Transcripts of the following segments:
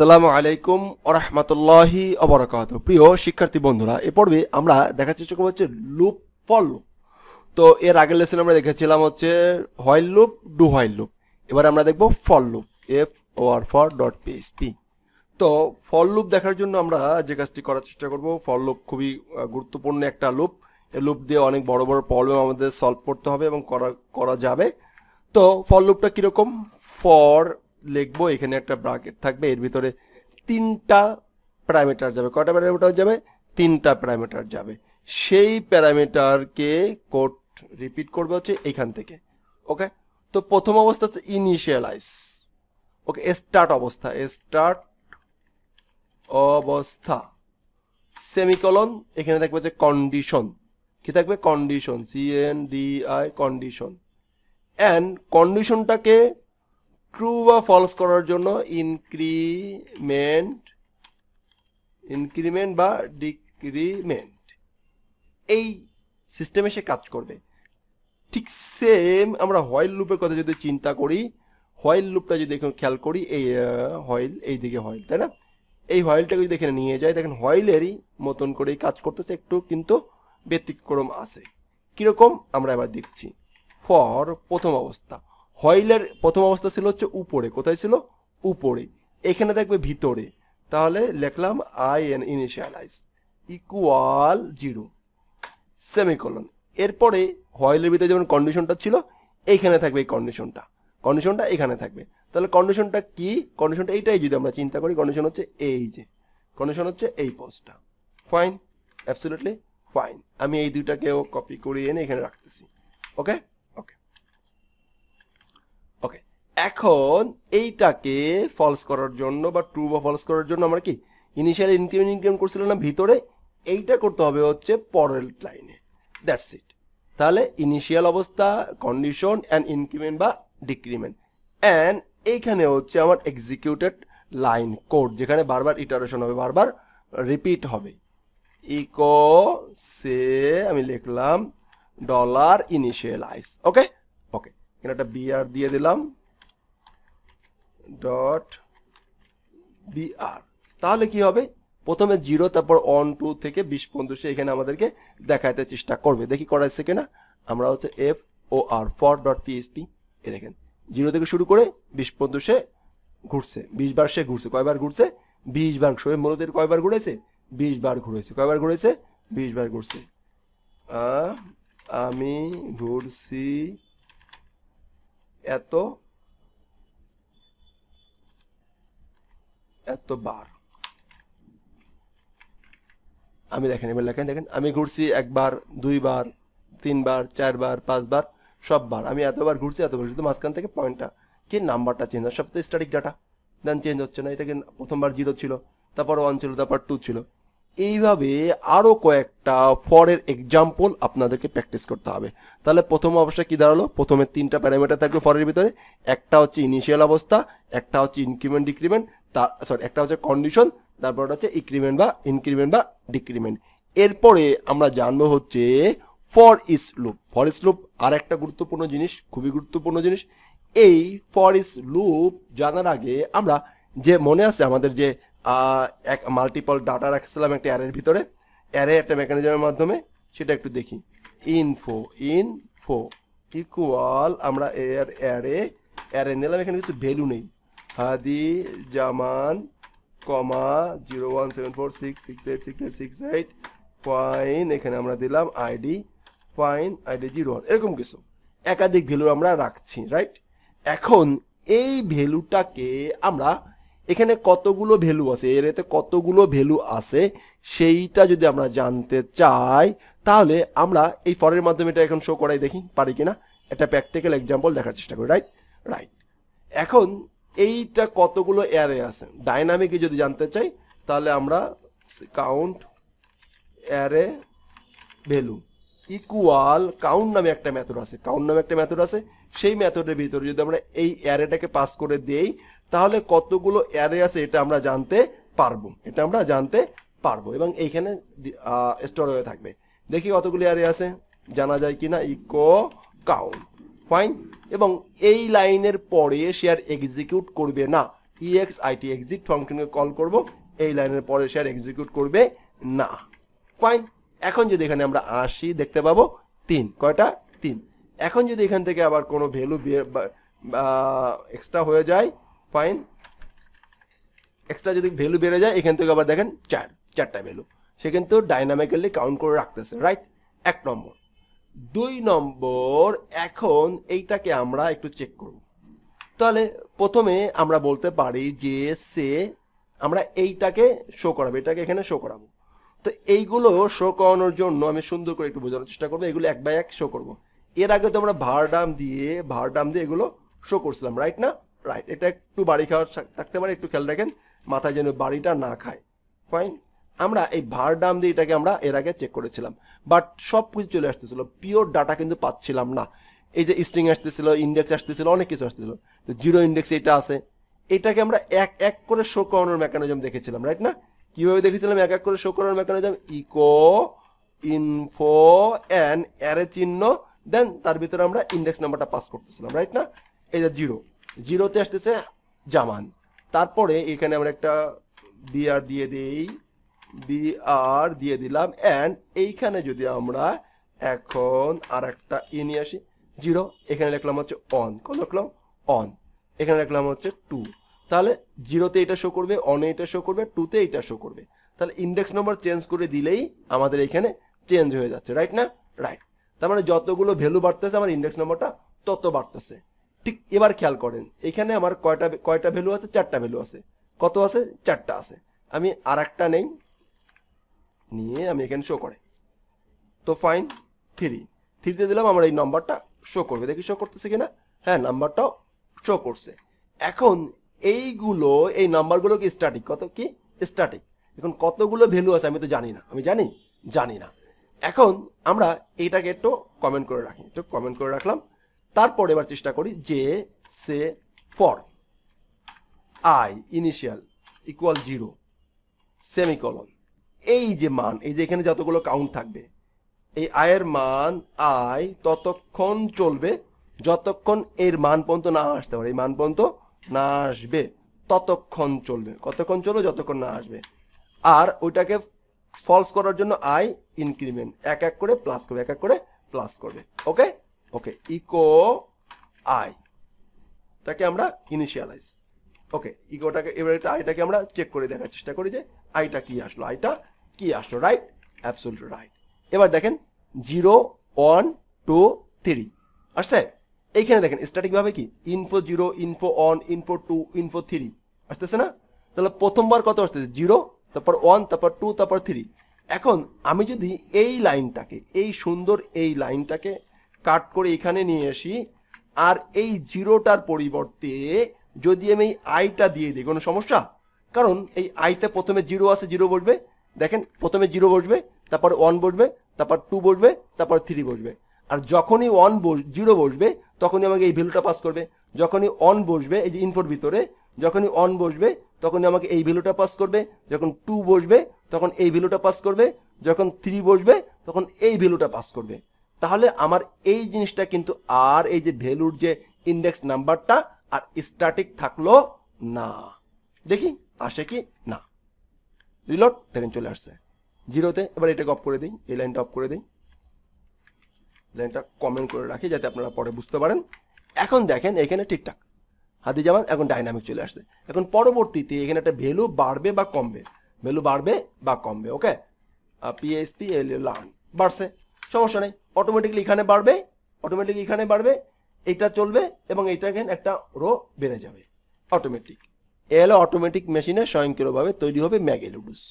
আসসালামু আলাইকুম ওয়া রাহমাতুল্লাহি ওয়া বারাকাতুহু। প্রিয় শিক্ষার্থী বন্ধুরা, এই পর্বে আমরা দেখার চেষ্টা করব হচ্ছে লুপ ফর লুপ। তো এর আগের লেসনে আমরা দেখেছিলাম হচ্ছে while loop, do while loop. এবার আমরা দেখব ফর লুপ, for.php। তো ফর লুপ দেখার জন্য আমরা যে কাজটি করার চেষ্টা করব, ফর লুপ খুবই গুরুত্বপূর্ণ একটা লুপ। এই লুপ দিয়ে অনেক বড় বড় প্রবলেম আমাদের সলভ করতে হবে এবং করা যাবে। তো ফর লুপটা কিরকম? ফর লিখবো, এখানে একটা ব্র্যাকেট থাকবে, এর ভিতরে তিনটা প্যারামিটার যাবে। কয়টা প্যারামিটার যাবে? তিনটা প্যারামিটার যাবে। সেই প্যারামিটারকে কোড রিপিট করবে হচ্ছে এখান থেকে। ওকে, তো প্রথম অবস্থা হচ্ছে ইনিশিয়ালাইজ। ওকে, স্টার্ট অবস্থা সেমিকলন, এখানে থাকবে হচ্ছে কন্ডিশন। কি থাকবে? Condition, CNDI, condition. অ্যান্ড কন্ডিশনটাকে ট্রু বা ফলস করার জন্য ইনক্রিমেন্ট বা ডিক্রিমেন্ট এই সিস্টেমে সে কাজ করবে। ঠিক সেম আমরা হোয়াইল লুপের কথা যদি চিন্তা করি, হোয়াইল লুপটা যদি এখন খেয়াল করি, এই হোয়াইল, এই দিকে হোয়াইল, তাই না? এই হোয়াইলটাকে যদি এখানে নিয়ে যায়, দেখেন হোয়াইলেরই মতন করেই কাজ করতেছে, একটু কিন্তু ব্যতিক্রম আছে। কিরকম আমরা এবার দেখছি। ফর প্রথম অবস্থা, হোয়াইলের প্রথম অবস্থা ছিল হচ্ছে উপরে। কোথায় ছিল? উপরে। এখানে দেখবে ভিতরে, তাহলে লিখলাম ইনিশিয়ালাইজ ইকুয়াল 0 সেমিকলন। এরপরে হোয়াইলের ভিতরে যেমন কন্ডিশনটা ছিল, এইখানে থাকবে এই কন্ডিশনটা এখানে থাকবে। তাহলে কন্ডিশনটা কি? কন্ডিশনটা এইটাই যদি আমরা চিন্তা করি, কন্ডিশন হচ্ছে এই যে, কন্ডিশন হচ্ছে এই পোস্টটা। Fine, absolutely fine. আমি এই দুইটাকেও কপি করে এনে এখানে রাখতেছি। ওকে ওকে ওকে, এখন এইটাকে ফলস করার জন্য বা ট্রু বা ফলস করার জন্য আমরা কি ইনিশিয়ালি ইনক্রিমেন্ট করছিলাম না ভিতরে, এইটা করতে হবে হচ্ছে পরের লাইনে। That's it. তাহলে ইনিশিয়াল অবস্থা, কন্ডিশন অ্যান্ড ইনক্রিমেন্ট বা ডিক্রিমেন্ট, অ্যান্ড এইখানে হচ্ছে আমার এক্সিকিউটেড লাইন কোড, যেখানে বারবার ইটারেশন হবে, বারবার রিপিট হবে। ইকো সে আমি লিখলাম $initialize। ওকে ওকে, এখানে একটা বিআর দিয়ে দিলাম, .br। তাহলে কি হবে? প্রথমে 0, তারপর 1, 2 থেকে 20 পর্যন্ত সে এখানে আমাদেরকে দেখাতে চেষ্টা করবে। দেখি করাইছে কিনা। আমরা হচ্ছে for.php, এ দেখেন 0 থেকে শুরু করে 20 পর্যন্ত সে ঘুরছে। 20 বার সে ঘুরছে। কয়বার ঘুরছে? 20 বার। সে মূলত কয়বার ঘুরেছে? 20 বার ঘুরেছে। কয়বার ঘুরেছে? 20 বার ঘুরছে। আমি ঘুরছি এতবার। আমি দেখেন, এবার দেখেন আমি ঘুরছি 1 বার, 2 বার, 3 বার, 4 বার, 5 বার, সববার আমি এতবার ঘুরছি, শুধু মাঝখান থেকে পয়েন্টটা কি নাম্বারটা চেঞ্জ হয়। সব তো স্ট্যাটিক ডাটা, দেন চেঞ্জ হচ্ছে না। এটাকে প্রথমবার 0 ছিল, তারপর 1 ছিল, তারপর 2 ছিল। এইভাবে আরো কয়েকটা ফরের এক্সাম্পল আপনাদেরকে প্র্যাকটিস করতে হবে। তাহলে প্রথম অবস্থা কি দাঁড়ালো? প্রথমে 3টা প্যারামিটার থাকবে ফরের ভিতরে। একটা হচ্ছে ইনিশিয়াল অবস্থা, একটা হচ্ছে ইনক্রিমেন্ট ডিক্রিমেন্ট, একটা হচ্ছে কন্ডিশন, তারপর হচ্ছে ইনক্রিমেন্ট বা ডিক্রিমেন্ট। এরপরে আমরা জানবো হচ্ছে for each loop. For each loop আর একটা গুরুত্বপূর্ণ জিনিস, খুবই গুরুত্বপূর্ণ জিনিস। এই ফর ইচ লুপ জানার আগে আমরা যে মনে আছে আমাদের যে এক মাল্টিপল ডাটা রাখছিলাম একটা অ্যারের ভিতরে, অ্যারে একটা মেকানিজমের মাধ্যমে, সেটা একটু দেখি। ইনফো ইকুয়াল, আমরা অ্যারে নিলাম, এখানে কিছু ভ্যালু নেই। হাদি জামান, 01746668688, ফাইন, এখানে আমরা দিলাম আইডি, ফাইন, আইডি 01, এরকম কিছু একাধিক ভ্যালু আমরা রাখছি, রাইট? এখন এই ভ্যালুটাকে আমরা এখানে কতগুলো ভ্যালু আছে, এতে কতগুলো ভ্যালু আছে, সেইটা যদি আমরা জানতে চাই, তাহলে আমরা এই ফরের মাধ্যমে এটা এখন শো করাই, দেখি পারি কিনা। একটা প্র্যাকটিক্যাল এক্সাম্পল দেখার চেষ্টা করি, রাইট। এখন এইটা কতগুলো অ্যারে আছে, ডাইনামিকে যদি জানতে চাই, তাহলে আমরা count array value equal count নামে একটা মেথড আছে। সেই মেথডের ভিতরে যদি আমরা এই অ্যারেটাকে পাস করে দেই, তাহলে কতগুলো অ্যারে আছে এটা আমরা জানতে পারবো, এবং এইখানে স্টোর হয়ে থাকবে। দেখি কতগুলো অ্যারে আছে, জানা যায় কিনা। Echo count, fine. এবং এই লাইনের পরে সে আর এক্সিকিউট করবে না, exit এক্সিট ফাংশনকে কল করব, এই লাইনের পরে সে আর এক্সিকিউট করবে না। ফাইন। এখন যদি এখানে আমরা আসি দেখতে পাবো 3, কয়টা 3। এখন যদি এখান থেকে আবার কোনো ভ্যালু এক্সট্রা হয়ে যায়, ফাইন, এক্সট্রা যদি ভ্যালু বেড়ে যায় এখান থেকে আবার দেখেন 4টা ভ্যালু সে কিন্তু ডাইনামিক্যালি কাউন্ট করে রাখতেছে, রাইট? 1 নম্বর। 2 নম্বর, এখন এইটাকে আমরা একটু চেক করব। তাহলে প্রথমে আমরা বলতে পারি যে আমরা এইটাকে শো করাবো, এটাকে এখানে শো করাবো। তো এইগুলো শো করানোর জন্য আমি সুন্দর করে একটু বোঝানোর চেষ্টা করবো, এগুলো 1 বাই 1 শো করবো। এর আগে তো আমরা ভারডাম দিয়ে এগুলো শো করছিলাম, রাইট না? রাইট। এটা একটু বাড়ি খাওয়ার থাকতে পারে, একটু খেয়াল রাখেন মাথায় যেন বাড়িটা না খায়। ফাইন। আমরা এই ভারডাম দিয়ে এটাকে আমরা এর আগে চেক করেছিলাম, বাট সব কিছু চলে আসতেছিল, পিওর ডাটা কিন্তু পাচ্ছিলাম না। এই যে স্ট্রিং আসতেছিল, ইন্ডেক্স আসতেছিল, অনেক কিছু আসতেছিল। তো 0 ইন্ডেক্স এটা আছে, এটাকে আমরা এক এক করে শো করানোর মেকানিজম দেখেছিলাম, রাইট না? কিভাবে দেখেছিলাম এক এক করে শো করানোর mechanism? Echo info and array চিহ্ন, দেন তার ভিতরে আমরা ইন্ডেক্স নাম্বারটা পাস করতেছিলাম, রাইট না? এই যে 0তে আসতেছে জামান, তারপরে এখানে আমরা একটা বিআর দিয়ে দেই, বিআর দিয়ে দিলাম, এন্ড এইখানে যদি আমরা এখন আর একটা নিয়ে আসি 0, এখানে লিখলাম হচ্ছে অন, কত লিখলাম? অন। এখানে লিখলাম হচ্ছে 2, তাহলে 0তে এটা শো করবে, অনে এটা শো করবে, 2তে এটা শো করবে। তাহলে ইন্ডেক্স নাম্বার চেঞ্জ করে দিলেই আমাদের এখানে চেঞ্জ হয়ে যাচ্ছে, রাইট না? রাইট। তার মানে যতগুলো ভ্যালু বাড়তেছে আমার ইন্ডেক্স নাম্বারটা তত বাড়তেছে। ঠিক এবার খেয়াল করেন এখানে আমার কয়টা ভ্যালু আছে? 4টা ভ্যালু আছে। কত আছে? 4টা আছে। আমি আর একটা নেই, নিয়ে আমি এখানে শো করে, তো ফাইন 3তে দিলাম, আমার এই নাম্বারটা শো করবে। দেখি শো করতেছে কিনা? হ্যাঁ, নাম্বারটাও শো করছে। এখন এইগুলো, এই নাম্বারগুলো কি স্ট্যাটিক? কত কি স্ট্যাটিক? এখন কতগুলো ভ্যালু আছে আমি তো জানি না, আমি জানি না। এখন আমরা এইটাকে একটু কমেন্ট করে রাখি, একটু কমেন্ট করে রাখলাম। তারপর এবার চেষ্টা করি যে সে for I initial equal 0 semicolon, এই যে মান, এই যে এখানে যতগুলো কাউন্ট থাকবে, এই আয়ের মান আই ততক্ষণ চলবে যতক্ষণ এর মান পর্যন্ত না আসতে পারে, এই মান পর্যন্ত না আসবে ততক্ষণ চলবে। কতক্ষণ চলবে? যতক্ষণ না আসবে। আর ওইটাকে ফলস করার জন্য আই ইনক্রিমেন্ট এক এক করে প্লাস করবে, এক এক করে প্লাস করবে। ওকে ওকে, ইকো আই, তাকে আমরা ইনিশিয়ালাইজ। ওকে, ইকোটাকে এবার এটা আইটাকে আমরা চেক করে দেখার চেষ্টা করি যে আইটা কি আসলো, আইটা কি আসলো, রাইট? Absolutely right. এবার দেখেন 0 1 2 3 আসছে। এইখানে দেখেন স্ট্যাটিক ভাবে কি ইনফো 0 ইনফো 1 ইনফো 2 ইনফো 3 আসতেছে না? তাহলে প্রথমবার কত আসতেছে? 0, তারপর 1, তারপর 2, তারপর 3। এখন আমি যদি এই লাইনটাকে, এই সুন্দর এই লাইনটাকে কাট করে এখানে নিয়ে আসি, আর এই 0টার পরিবর্তে যদি আমি এই আইটা দিয়ে দিই, কোনো সমস্যা? কারণ এই আইতে প্রথমে 0 আছে, 0 বসবে। দেখেন প্রথমে 0 বসবে, তারপর 1 বসবে, তারপর 2 বসবে, তারপর 3 বসবে। আর যখনই 0 বসবে তখনই আমাকে এই ভ্যালুটা পাস করবে। যখনই 1 বসবে, এই যে ইনফোর ভিতরে যখনই 1 বসবে তখনই আমাকে এই ভ্যালুটা পাস করবে। যখন 2 বসবে তখন এই ভ্যালুটা পাস করবে। যখন 3 বসবে তখন এই ভ্যালুটা পাস করবে। তাহলে আমার এই জিনিসটা কিন্তু আর এই যে ভ্যালুর যে ইন্ডেক্স নাম্বারটা আর স্ট্যাটিক থাকলো না। দেখি আসে কি না। রিলোড, দেখেন চলে আসছে 0তে। এবার এটাকে অফ করে দিই, এই লাইনটা অফ করে দিই, লাইনটা কমেন্ট করে রাখি যাতে আপনারা পরে বুঝতে পারেন। এখন দেখেন এখানে ঠিকঠাক হাতি জামান, এখন ডাইনামিক চলে আসছে। এখন পরবর্তীতে এখানে একটা ভ্যালু বাড়বে বা কমবে, ভ্যালু বাড়বে বা কমবে। ওকে, PHP লার্ন বাড়ছে, সমস্যা নেই, অটোমেটিকলি এখানে বাড়বে, অটোমেটিকলি এখানে বাড়বে, এটা চলবে এবং এইটা এখানে একটা রো বেড়ে যাবে অটোমেটিক। এ হলো অটোমেটিক মেশিনে স্বয়ংক্রিয়ভাবে তৈরি হবে ম্যাগেলুডুস।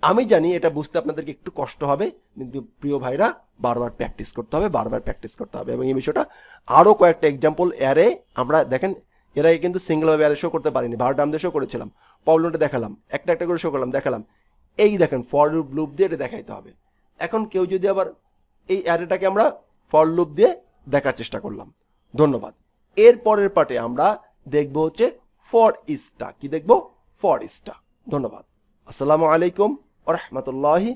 আমি জানি এটা বুঝতে আপনাদেরকে একটু কষ্ট হবে, কিন্তু প্রিয় ভাইরা বারবার প্র্যাকটিস করতে হবে, বারবার প্র্যাকটিস করতে হবে। এবং এই বিষয়টা আরও কয়েকটা এক্সাম্পল অ্যারে আমরা দেখেন, এরা কিন্তু সিঙ্গেলভাবে অ্যারে শো করতে পারিনি, ভারডাম দিয়ে শো করেছিলাম, প্রবলেমটা দেখালাম, একটা একটা করে শো করলাম, দেখালাম। এই দেখেন ফর লুপ দিয়ে এটা দেখাইতে হবে। এখন কেউ যদি আবার এই অ্যারেটাকে আমরা ফর লুপ দিয়ে দেখার চেষ্টা করলাম। ধন্যবাদ। এর পরের পার্টে আমরা দেখব হচ্ছে ফর ইজটা। কি দেখব? ফর ইজটা। ধন্যবাদ। আসসালামু আলাইকুম ওয়া রাহমাতুল্লাহি